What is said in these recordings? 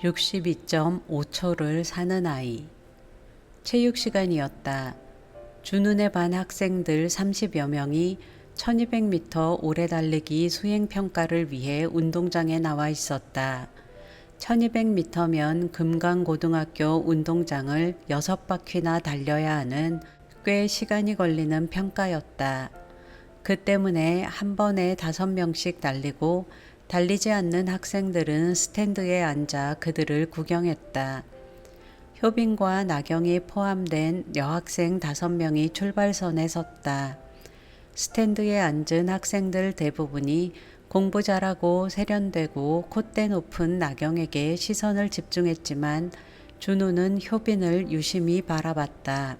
62.5초를 사는 아이. 체육 시간이었다. 주눈에 반 학생들 30여 명이 1200m 오래 달리기 수행 평가를 위해 운동장에 나와 있었다. 1200m면 금강고등학교 운동장을 6바퀴나 달려야 하는 꽤 시간이 걸리는 평가였다. 그 때문에 한 번에 5명씩 달리고 달리지 않는 학생들은 스탠드에 앉아 그들을 구경했다. 효빈과 나경이 포함된 여학생 5명이 출발선에 섰다. 스탠드에 앉은 학생들 대부분이 공부 잘하고 세련되고 콧대 높은 나경에게 시선을 집중했지만 준우는 효빈을 유심히 바라봤다.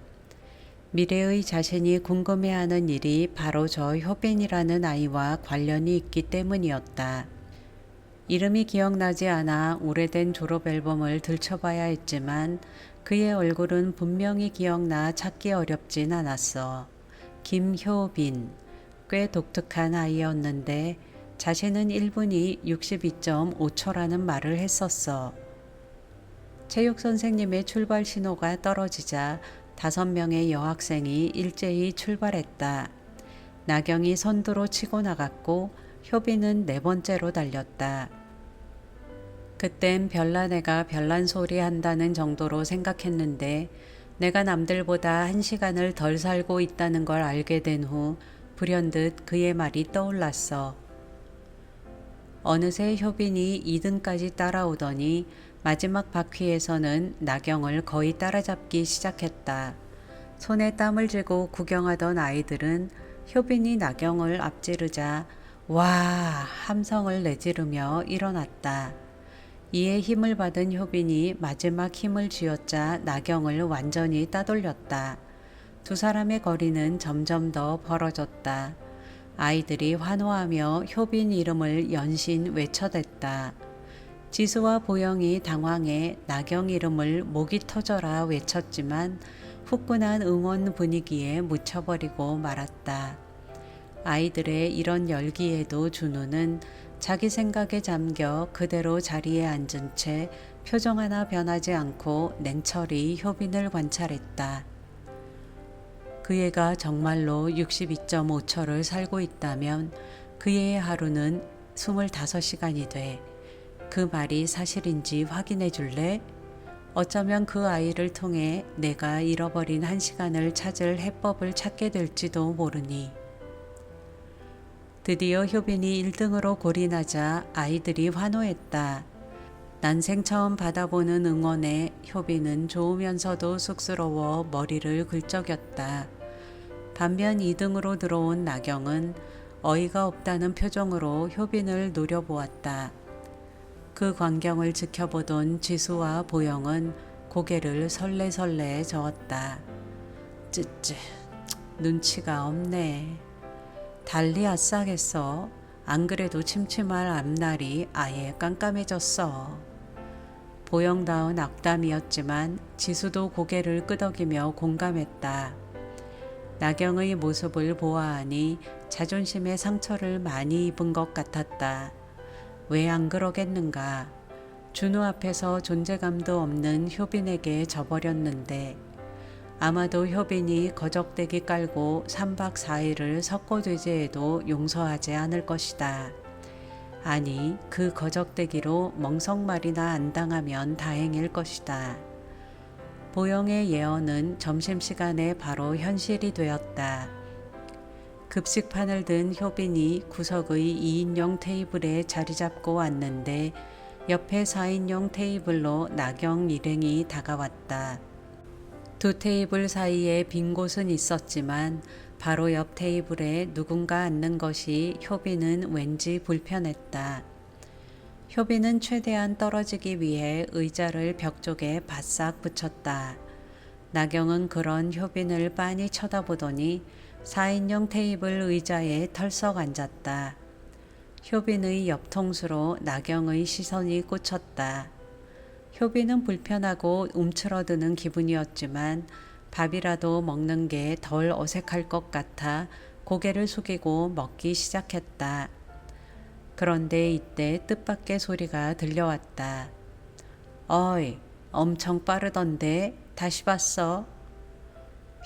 미래의 자신이 궁금해하는 일이 바로 저 효빈이라는 아이와 관련이 있기 때문이었다. 이름이 기억나지 않아 오래된 졸업 앨범을 들춰봐야 했지만 그의 얼굴은 분명히 기억나 찾기 어렵진 않았어. 김효빈. 꽤 독특한 아이였는데 자신은 1분이 62.5초라는 말을 했었어. 체육 선생님의 출발 신호가 떨어지자 5명의 여학생이 일제히 출발했다. 나경이 선두로 치고 나갔고 효빈은 4번째로 달렸다. 그땐 별난애가 별난 소리 한다는 정도로 생각했는데 내가 남들보다 1시간을 덜 살고 있다는 걸 알게 된 후 불현듯 그의 말이 떠올랐어. 어느새 효빈이 2등까지 따라오더니 마지막 바퀴에서는 나경을 거의 따라잡기 시작했다. 손에 땀을 쥐고 구경하던 아이들은 효빈이 나경을 앞지르자 와 함성을 내지르며 일어났다. 이에 힘을 받은 효빈이 마지막 힘을 쥐어짜 나경을 완전히 따돌렸다. 두 사람의 거리는 점점 더 벌어졌다. 아이들이 환호하며 효빈 이름을 연신 외쳐댔다. 지수와 보영이 당황해 나경 이름을 목이 터져라 외쳤지만 후끈한 응원 분위기에 묻혀버리고 말았다. 아이들의 이런 열기에도 준우는 자기 생각에 잠겨 그대로 자리에 앉은 채 표정 하나 변하지 않고 냉철히 효빈을 관찰했다. 그 애가 정말로 62.5초를 살고 있다면 그 애의 하루는 25시간이 돼. 그 말이 사실인지 확인해 줄래? 어쩌면 그 아이를 통해 내가 잃어버린 1시간을 찾을 해법을 찾게 될지도 모르니. 드디어 효빈이 1등으로 골인하자 아이들이 환호했다. 난생 처음 받아보는 응원에 효빈은 좋으면서도 쑥스러워 머리를 긁적였다. 반면 2등으로 들어온 나경은 어이가 없다는 표정으로 효빈을 노려보았다. 그 광경을 지켜보던 지수와 보영은 고개를 설레설레 저었다. 쯔쯔, 눈치가 없네. 달리 아싸겠어. 안 그래도 침침할 앞날이 아예 깜깜해졌어. 보영다운 악담이었지만 지수도 고개를 끄덕이며 공감했다. 나경의 모습을 보아하니 자존심에 상처를 많이 입은 것 같았다. 왜 안 그러겠는가. 준우 앞에서 존재감도 없는 효빈에게 져버렸는데 아마도 효빈이 거적대기 깔고 3박 4일을 석고돼지해도 용서하지 않을 것이다. 아니 그 거적대기로 멍석말이나 안 당하면 다행일 것이다. 보영의 예언은 점심시간에 바로 현실이 되었다. 급식판을 든 효빈이 구석의 2인용 테이블에 자리 잡고 앉는데 옆에 4인용 테이블로 나경 일행이 다가왔다. 두 테이블 사이에 빈 곳은 있었지만 바로 옆 테이블에 누군가 앉는 것이 효빈은 왠지 불편했다. 효빈은 최대한 떨어지기 위해 의자를 벽 쪽에 바싹 붙였다. 나경은 그런 효빈을 빤히 쳐다보더니 4인용 테이블 의자에 털썩 앉았다. 효빈의 옆통수로 나경의 시선이 꽂혔다. 효빈은 불편하고 움츠러드는 기분이었지만 밥이라도 먹는 게 덜 어색할 것 같아 고개를 숙이고 먹기 시작했다. 그런데 이때 뜻밖의 소리가 들려왔다. 어이, 엄청 빠르던데 다시 봤어?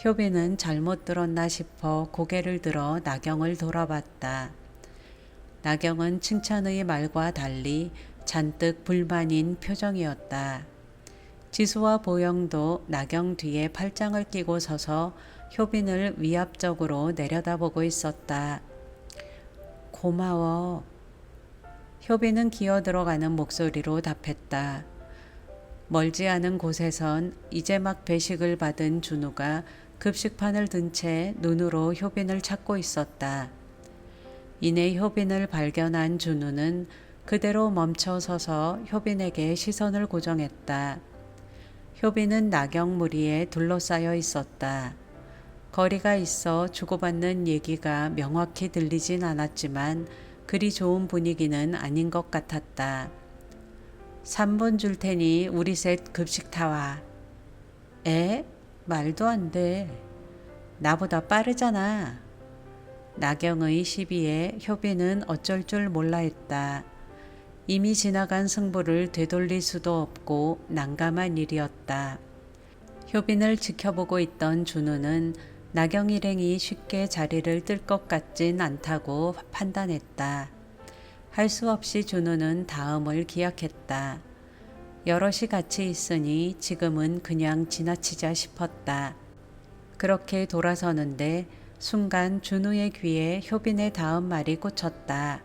효빈은 잘못 들었나 싶어 고개를 들어 나경을 돌아봤다. 나경은 칭찬의 말과 달리 잔뜩 불만인 표정이었다. 지수와 보영도 나경 뒤에 팔짱을 끼고 서서 효빈을 위압적으로 내려다보고 있었다. 고마워. 효빈은 기어 들어가는 목소리로 답했다. 멀지 않은 곳에선 이제 막 배식을 받은 준우가 급식판을 든 채 눈으로 효빈을 찾고 있었다. 이내 효빈을 발견한 준우는 그대로 멈춰 서서 효빈에게 시선을 고정했다. 효빈은 나경 무리에 둘러싸여 있었다. 거리가 있어 주고받는 얘기가 명확히 들리진 않았지만 그리 좋은 분위기는 아닌 것 같았다. 3분 줄 테니 우리 셋 급식 타와. 에? 말도 안 돼. 나보다 빠르잖아. 나경의 시비에 효빈은 어쩔 줄 몰라 했다. 이미 지나간 승부를 되돌릴 수도 없고 난감한 일이었다. 효빈을 지켜보고 있던 준우는 나경 일행이 쉽게 자리를 뜰 것 같진 않다고 판단했다. 할 수 없이 준우는 다음을 기약했다. 여럿이 같이 있으니 지금은 그냥 지나치자 싶었다. 그렇게 돌아서는데 순간 준우의 귀에 효빈의 다음 말이 꽂혔다.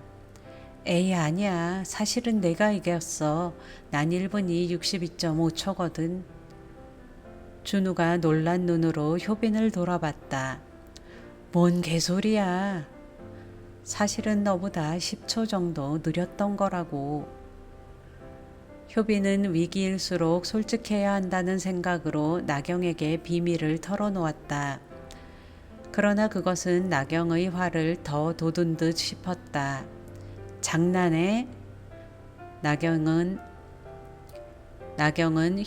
에이 아니야. 사실은 내가 이겼어. 난 1분이 62.5초거든. 준우가 놀란 눈으로 효빈을 돌아봤다. 뭔 개소리야. 사실은 너보다 10초 정도 느렸던 거라고. 효빈은 위기일수록 솔직해야 한다는 생각으로 나경에게 비밀을 털어놓았다. 그러나 그것은 나경의 화를 더 돋운 듯 싶었다. 장난해? 나경은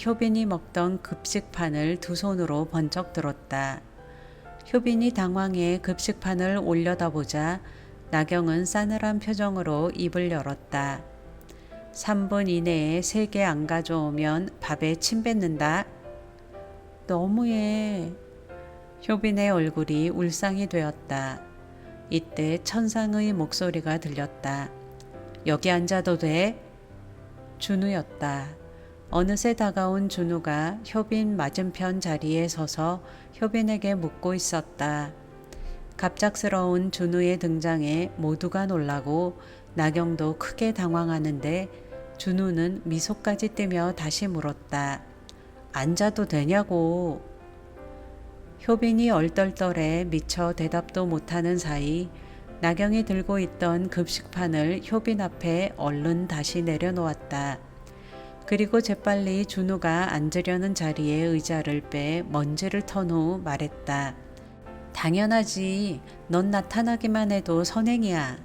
효빈이 먹던 급식판을 두 손으로 번쩍 들었다. 효빈이 당황해 급식판을 올려다보자 나경은 싸늘한 표정으로 입을 열었다. 3분 이내에 3개 안 가져오면 밥에 침 뱉는다. 너무해. 효빈의 얼굴이 울상이 되었다. 이때 천상의 목소리가 들렸다. 여기 앉아도 돼? 준우였다. 어느새 다가온 준우가 효빈 맞은편 자리에 서서 효빈에게 묻고 있었다. 갑작스러운 준우의 등장에 모두가 놀라고 나경도 크게 당황하는데 준우는 미소까지 띠며 다시 물었다. 앉아도 되냐고. 효빈이 얼떨떨해 미처 대답도 못하는 사이 나경이 들고 있던 급식판을 효빈 앞에 얼른 다시 내려놓았다. 그리고 재빨리 준우가 앉으려는 자리에 의자를 빼 먼지를 턴 후 말했다. 당연하지. 넌 나타나기만 해도 선행이야.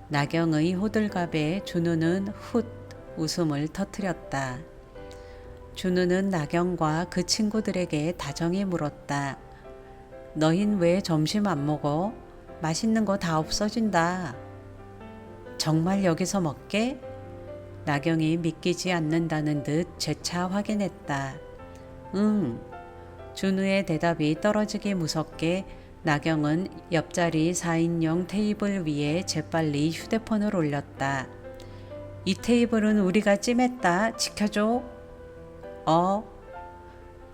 나경의 호들갑에 준우는 훗 웃음을 터뜨렸다. 준우는 나경과 그 친구들에게 다정히 물었다. 너흰 왜 점심 안 먹어? 맛있는 거 다 없어진다. 정말 여기서 먹게? 나경이 믿기지 않는다는 듯 재차 확인했다. 응. 준우의 대답이 떨어지기 무섭게 나경은 옆자리 4인용 테이블 위에 재빨리 휴대폰을 올렸다. 이 테이블은 우리가 찜했다. 지켜줘.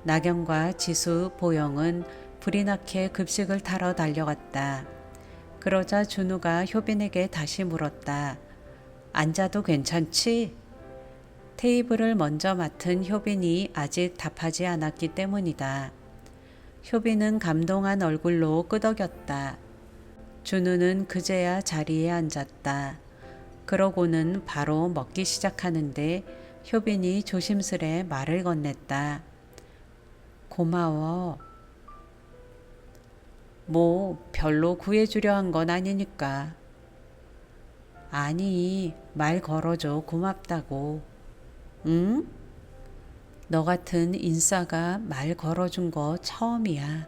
나경과 지수, 보영은 불이 나게 급식을 타러 달려갔다. 그러자 준우가 효빈에게 다시 물었다. 앉아도 괜찮지? 테이블을 먼저 맡은 효빈이 아직 답하지 않았기 때문이다. 효빈은 감동한 얼굴로 끄덕였다. 준우는 그제야 자리에 앉았다. 그러고는 바로 먹기 시작하는데 효빈이 조심스레 말을 건넸다. 고마워. 뭐 별로 구해주려 한 건 아니니까. 아니, 말 걸어줘 고맙다고. 응? 너 같은 인싸가 말 걸어준 거 처음이야.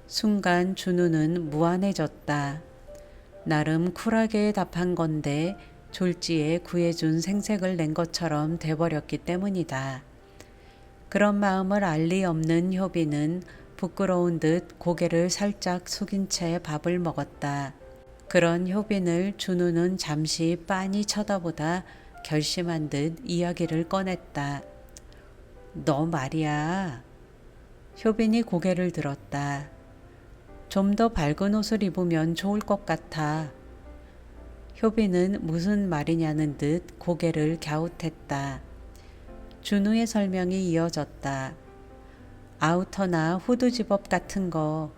순간 준우는 무안해졌다. 나름 쿨하게 답한 건데 졸지에 구해준 생색을 낸 것처럼 돼버렸기 때문이다. 그런 마음을 알 리 없는 효빈은 부끄러운 듯 고개를 살짝 숙인 채 밥을 먹었다. 그런 효빈을 준우는 잠시 빤히 쳐다보다 결심한 듯 이야기를 꺼냈다. 너 말이야. 효빈이 고개를 들었다. 좀 더 밝은 옷을 입으면 좋을 것 같아. 효빈은 무슨 말이냐는 듯 고개를 갸웃했다. 준우의 설명이 이어졌다. 아우터나 후드 집업 같은 거.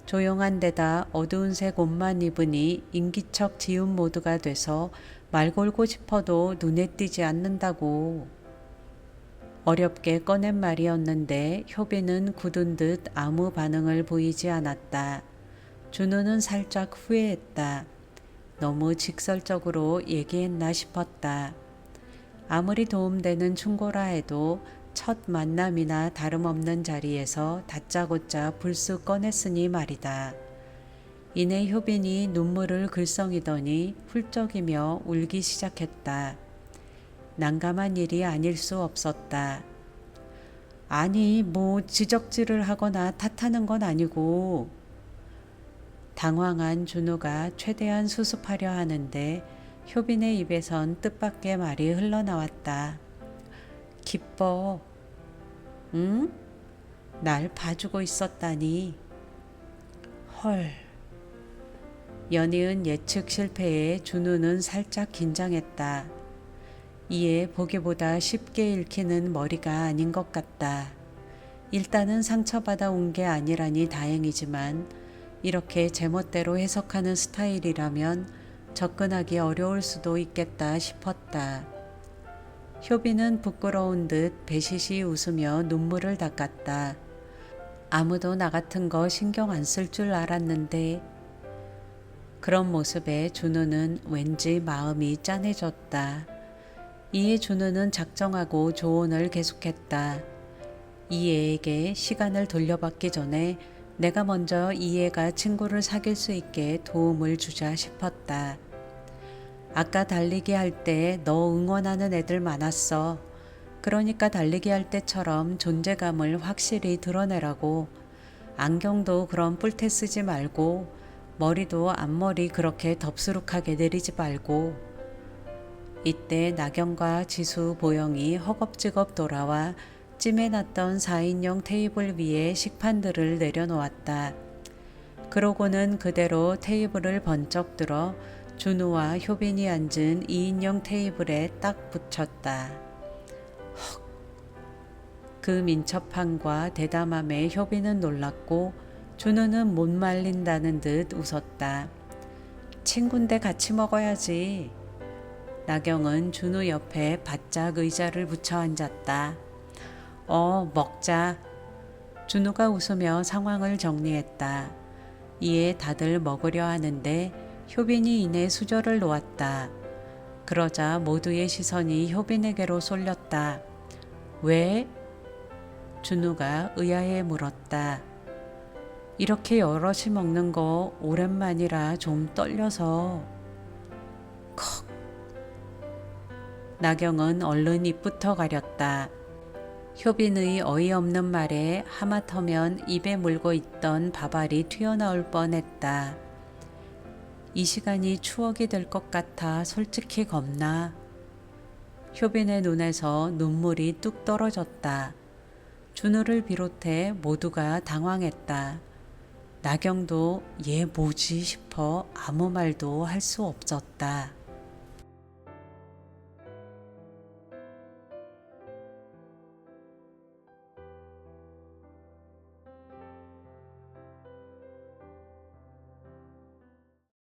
조용한 데다 어두운 색 옷만 입으니 인기척 지읒 모드가 돼서 말 걸고 싶어도 눈에 띄지 않는다고. 어렵게 꺼낸 말이었는데 효빈은 굳은 듯 아무 반응을 보이지 않았다. 준우는 살짝 후회했다. 너무 직설적으로 얘기했나 싶었다. 아무리 도움되는 충고라 해도 첫 만남이나 다름없는 자리에서 다짜고짜 불쑥 꺼냈으니 말이다. 이내 효빈이 눈물을 글썽이더니 훌쩍이며 울기 시작했다. 난감한 일이 아닐 수 없었다. 아니, 뭐 지적질을 하거나 탓하는 건 아니고. 당황한 준우가 최대한 수습하려 하는데 효빈의 입에선 뜻밖의 말이 흘러나왔다. 기뻐. 응? 날 봐주고 있었다니. 헐. 연이은 예측 실패에 준우는 살짝 긴장했다. 이에 보기보다 쉽게 읽히는 머리가 아닌 것 같다. 일단은 상처받아 온 게 아니라니 다행이지만 이렇게 제멋대로 해석하는 스타일이라면 접근하기 어려울 수도 있겠다 싶었다. 효빈은 부끄러운 듯 배시시 웃으며 눈물을 닦았다. 아무도 나 같은 거 신경 안 쓸 줄 알았는데. 그런 모습에 준우는 왠지 마음이 짠해졌다. 이에 준우는 작정하고 조언을 계속했다. 이 애에게 시간을 돌려받기 전에 내가 먼저 이 애가 친구를 사귈 수 있게 도움을 주자 싶었다. 아까 달리기 할 때 너 응원하는 애들 많았어. 그러니까 달리기 할 때처럼 존재감을 확실히 드러내라고. 안경도 그런 뿔테 쓰지 말고 머리도 앞머리 그렇게 덥수룩하게 내리지 말고. 이때 나경과 지수, 보영이 허겁지겁 돌아와 찜해놨던 4인용 테이블 위에 식판들을 내려놓았다. 그러고는 그대로 테이블을 번쩍 들어 준우와 효빈이 앉은 2인용 테이블에 딱 붙였다. 헉. 그 민첩함과 대담함에 효빈은 놀랐고 준우는 못 말린다는 듯 웃었다. 친군데 같이 먹어야지. 나경은 준우 옆에 바짝 의자를 붙여 앉았다. 먹자. 준우가 웃으며 상황을 정리했다. 이에 다들 먹으려 하는데 효빈이 이내 수저를 놓았다. 그러자 모두의 시선이 효빈에게로 쏠렸다. 왜? 준우가 의아해 물었다. 이렇게 여럿이 먹는 거 오랜만이라 좀 떨려서. 컥. 나경은 얼른 입부터 가렸다. 효빈의 어이없는 말에 하마터면 입에 물고 있던 밥알이 튀어나올 뻔했다. 이 시간이 추억이 될 것 같아 솔직히 겁나. 효빈의 눈에서 눈물이 뚝 떨어졌다. 준우를 비롯해 모두가 당황했다. 나경도 얘 뭐지 싶어 아무 말도 할 수 없었다.